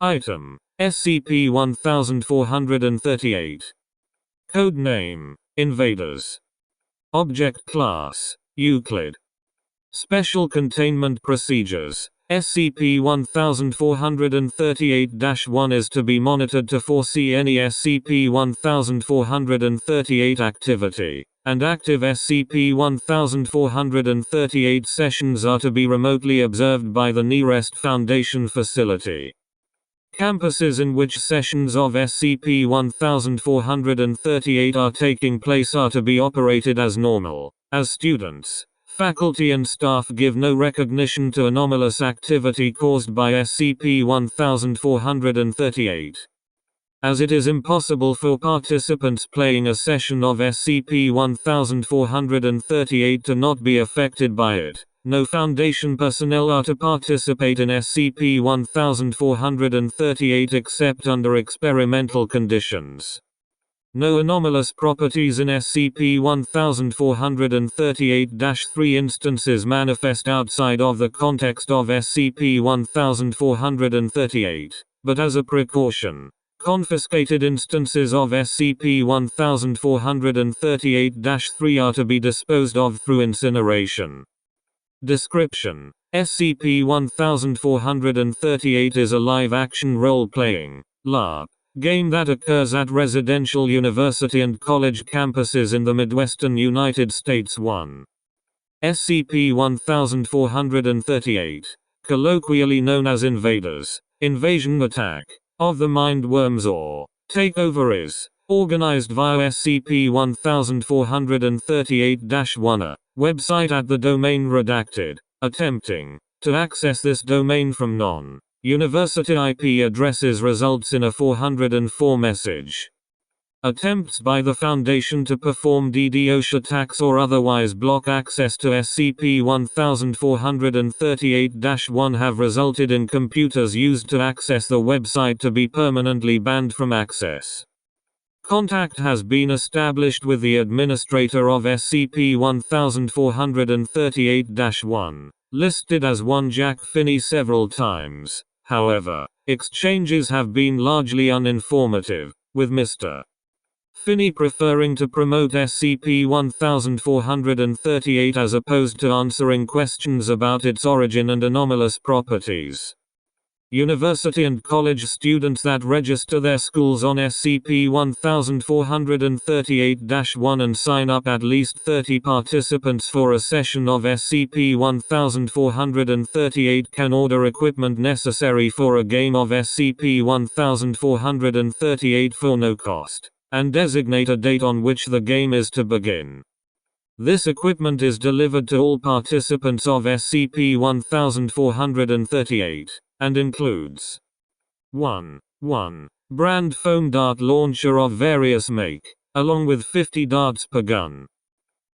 Item: SCP-1438. Codename: Invaders. Object Class: Euclid. Special Containment Procedures: SCP-1438-1 is to be monitored to foresee any SCP-1438 activity, and active SCP-1438 sessions are to be remotely observed by the Nearest Foundation facility. Campuses in which sessions of SCP-1438 are taking place are to be operated as normal, as students, faculty and staff give no recognition to anomalous activity caused by SCP-1438. As it is impossible for participants playing a session of SCP-1438 to not be affected by it, no Foundation personnel are to participate in SCP-1438 except under experimental conditions. No anomalous properties in SCP-1438-3 instances manifest outside of the context of SCP-1438, but as a precaution, confiscated instances of SCP-1438-3 are to be disposed of through incineration. Description: SCP-1438 is a live-action role-playing LARP game that occurs at residential university and college campuses in the Midwestern United States. 1. SCP-1438, colloquially known as Invaders, Invasion Attack of the Mind Worms or Takeover, is organized via SCP-1438-1 website at the domain redacted, attempting to access this domain from non-university IP addresses results in a 404 message. Attempts by the Foundation to perform DDoS attacks or otherwise block access to SCP-1438-1 have resulted in computers used to access the website to be permanently banned from access. Contact has been established with the administrator of SCP-1438-1, listed as one Jack Finney several times. However, exchanges have been largely uninformative, with Mr. Finney preferring to promote SCP-1438 as opposed to answering questions about its origin and anomalous properties. University and college students that register their schools on SCP-1438-1 and sign up at least 30 participants for a session of SCP-1438 can order equipment necessary for a game of SCP-1438 for no cost, and designate a date on which the game is to begin. This equipment is delivered to all participants of SCP-1438. And includes 1. Brand foam dart launcher of various make, along with 50 darts per gun.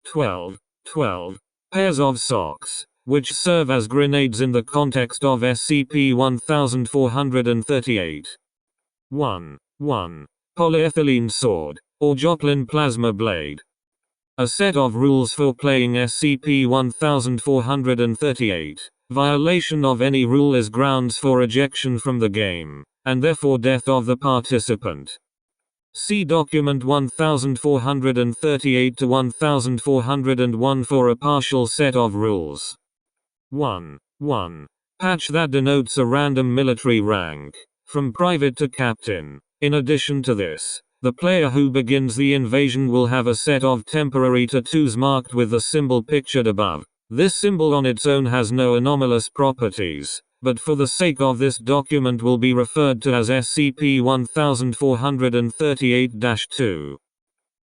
12 pairs of socks, which serve as grenades in the context of SCP-1438. 1. Polyethylene sword, or Joplin plasma blade. A set of rules for playing SCP-1438. Violation of any rule is grounds for ejection from the game, and therefore death of the participant. See document 1438 to 1401 for a partial set of rules. 1. Patch that denotes a random military rank, from private to captain. In addition to this, the player who begins the invasion will have a set of temporary tattoos marked with the symbol pictured above. This symbol on its own has no anomalous properties, but for the sake of this document will be referred to as SCP-1438-2.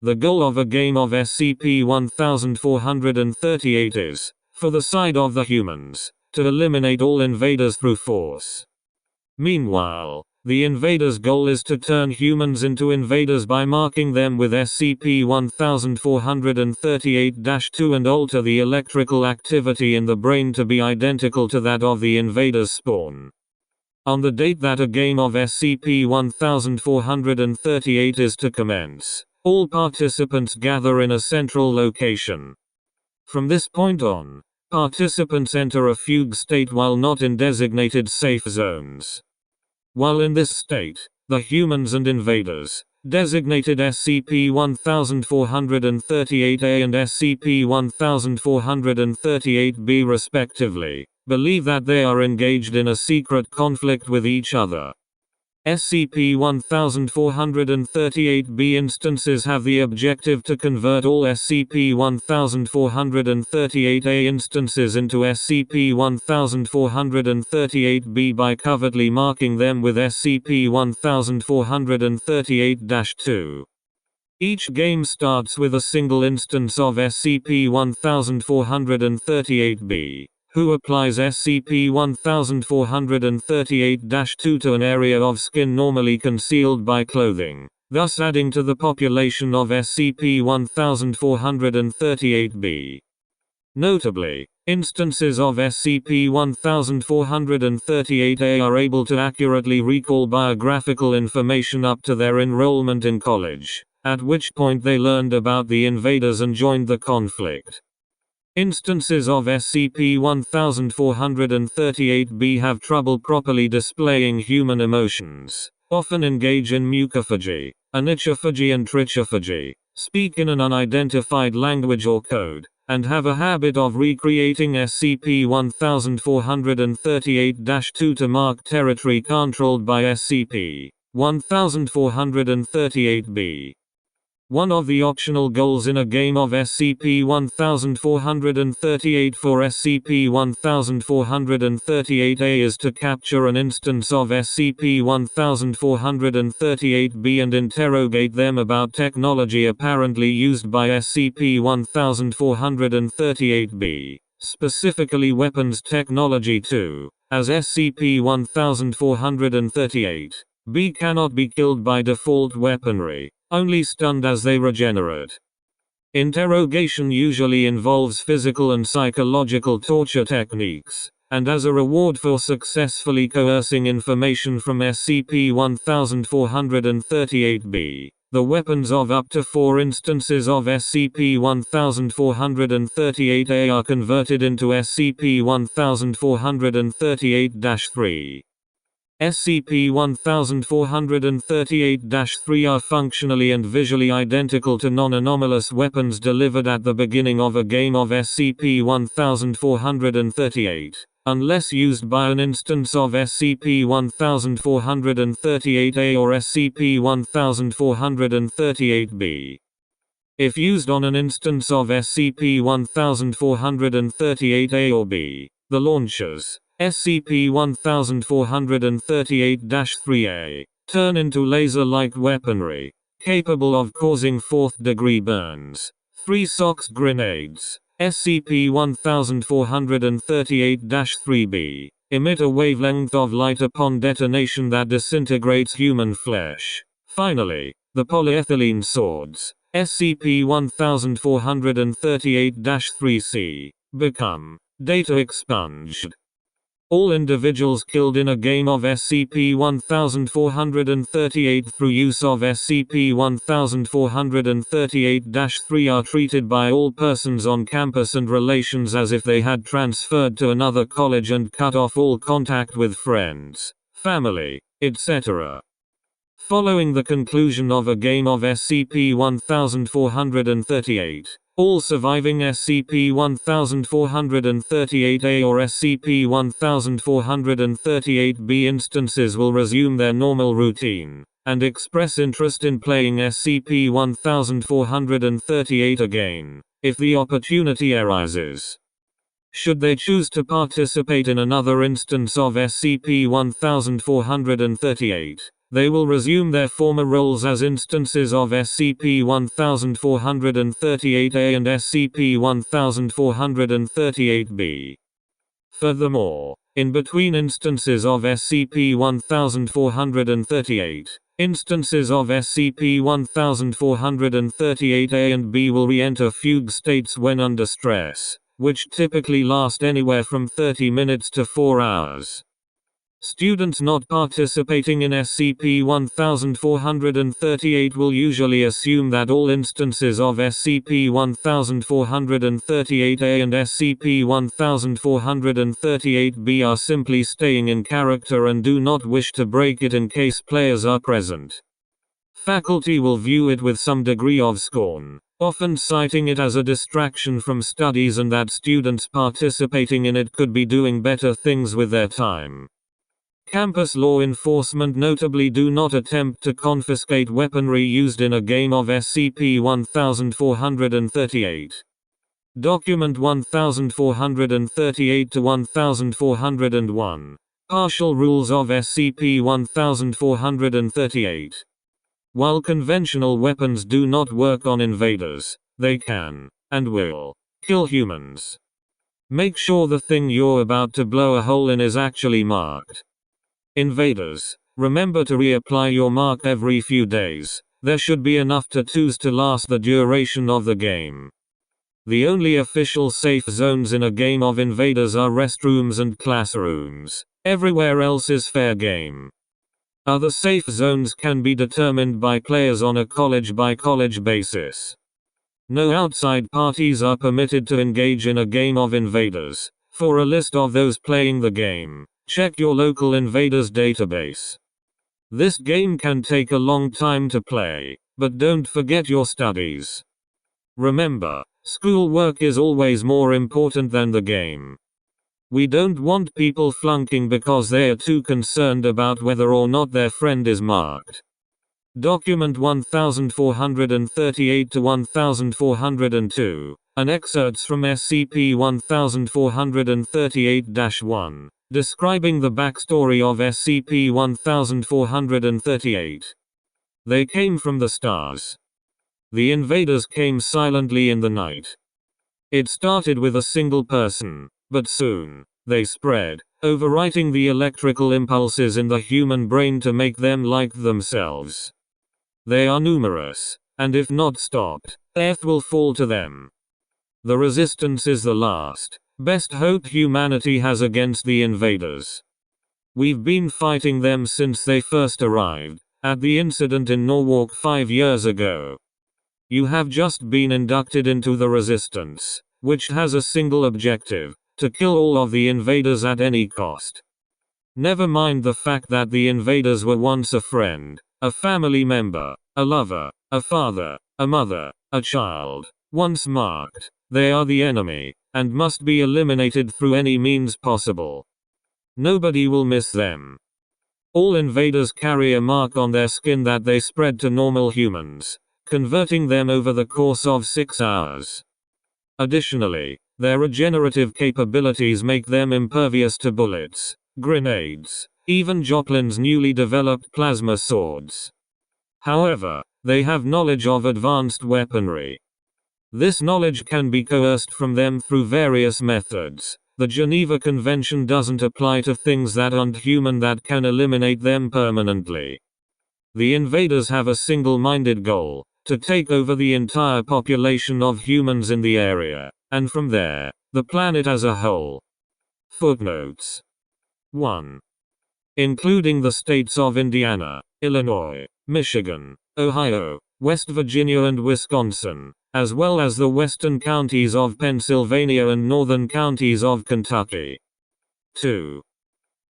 The goal of a game of SCP-1438 is, for the side of the humans, to eliminate all invaders through force. Meanwhile, the invaders' goal is to turn humans into invaders by marking them with SCP-1438-2 and alter the electrical activity in the brain to be identical to that of the invaders' spawn. On the date that a game of SCP-1438 is to commence, all participants gather in a central location. From this point on, participants enter a fugue state while not in designated safe zones. While in this state, the humans and invaders, designated SCP-1438-A and SCP-1438-B respectively, believe that they are engaged in a secret conflict with each other. SCP-1438-B instances have the objective to convert all SCP-1438-A instances into SCP-1438-B by covertly marking them with SCP-1438-2. Each game starts with a single instance of SCP-1438-B, who applies SCP-1438-2 to an area of skin normally concealed by clothing, thus adding to the population of SCP-1438-B. Notably, instances of SCP-1438-A are able to accurately recall biographical information up to their enrollment in college, at which point they learned about the invaders and joined the conflict. Instances of SCP-1438-B have trouble properly displaying human emotions, often engage in mucophagy, onychophagy and trichophagy, speak in an unidentified language or code, and have a habit of recreating SCP-1438-2 to mark territory controlled by SCP-1438-B. One of the optional goals in a game of SCP-1438 for SCP-1438-A is to capture an instance of SCP-1438-B and interrogate them about technology apparently used by SCP-1438-B, specifically weapons technology 2, as SCP-1438-B cannot be killed by default weaponry, only stunned as they regenerate. Interrogation usually involves physical and psychological torture techniques, and as a reward for successfully coercing information from SCP-1438-B, the weapons of up to 4 instances of SCP-1438-A are converted into SCP-1438-3. SCP-1438-3 are functionally and visually identical to non-anomalous weapons delivered at the beginning of a game of SCP-1438, unless used by an instance of SCP-1438-A or SCP-1438-B. If used on an instance of SCP-1438-A or B, the launchers, SCP-1438-3A, turn into laser-like weaponry, capable of causing 4th-degree burns. 3 SOX grenades, SCP-1438-3B, emit a wavelength of light upon detonation that disintegrates human flesh. Finally, the polyethylene swords, SCP-1438-3C, become data expunged. All individuals killed in a game of SCP-1438 through use of SCP-1438-3 are treated by all persons on campus and relations as if they had transferred to another college and cut off all contact with friends, family, etc. Following the conclusion of a game of SCP-1438, all surviving SCP-1438-A or SCP-1438-B instances will resume their normal routine, and express interest in playing SCP-1438 again, if the opportunity arises. Should they choose to participate in another instance of SCP-1438, they will resume their former roles as instances of SCP-1438-A and SCP-1438-B. Furthermore, in between instances of SCP-1438, instances of SCP-1438-A and B will re-enter fugue states when under stress, which typically last anywhere from 30 minutes to 4 hours. Students not participating in SCP-1438 will usually assume that all instances of SCP-1438-A and SCP-1438-B are simply staying in character and do not wish to break it in case players are present. Faculty will view it with some degree of scorn, often citing it as a distraction from studies and that students participating in it could be doing better things with their time. Campus law enforcement notably do not attempt to confiscate weaponry used in a game of SCP-1438. Document 1438 to 1401. Partial rules of SCP-1438. While conventional weapons do not work on invaders, they can, and will, kill humans. Make sure the thing you're about to blow a hole in is actually marked. Invaders, remember to reapply your mark every few days. There should be enough tattoos to last the duration of the game. The only official safe zones in a game of Invaders are restrooms and classrooms. Everywhere else is fair game. Other safe zones can be determined by players on a college-by-college basis. No outside parties are permitted to engage in a game of Invaders. For a list of those playing the game, check your local Invaders database. This game can take a long time to play, but don't forget your studies. Remember, schoolwork is always more important than the game. We don't want people flunking because they are too concerned about whether or not their friend is marked. Document 1438 to 1402. An excerpts from SCP-1438-1, describing the backstory of SCP-1438. They came from the stars. The invaders came silently in the night. It started with a single person, but soon, they spread, overwriting the electrical impulses in the human brain to make them like themselves. They are numerous, and if not stopped, Earth will fall to them. The resistance is the last, best hope humanity has against the invaders. We've been fighting them since they first arrived, at the incident in Norwalk 5 years ago. You have just been inducted into the resistance, which has a single objective, to kill all of the invaders at any cost. Never mind the fact that the invaders were once a friend, a family member, a lover, a father, a mother, a child. Once marked, they are the enemy, and must be eliminated through any means possible. Nobody will miss them. All invaders carry a mark on their skin that they spread to normal humans, converting them over the course of 6 hours. Additionally, their regenerative capabilities make them impervious to bullets, grenades, even Joplin's newly developed plasma swords. However, they have knowledge of advanced weaponry. This knowledge can be coerced from them through various methods. The Geneva Convention doesn't apply to things that aren't human that can eliminate them permanently. The invaders have a single-minded goal, to take over the entire population of humans in the area, and from there, the planet as a whole. Footnotes. 1. Including the states of Indiana, Illinois, Michigan, Ohio, West Virginia and Wisconsin, as well as the western counties of Pennsylvania and northern counties of Kentucky. 2.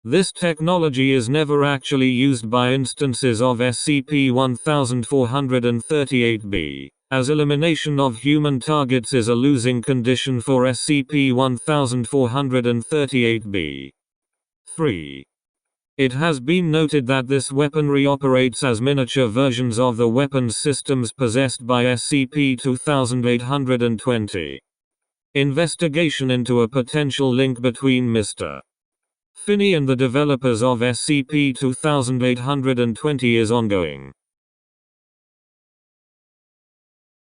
This technology is never actually used by instances of SCP-1438-B, as elimination of human targets is a losing condition for SCP-1438-B. 3. It has been noted that this weaponry operates as miniature versions of the weapons systems possessed by SCP-2820. Investigation into a potential link between Mr. Finney and the developers of SCP-2820 is ongoing.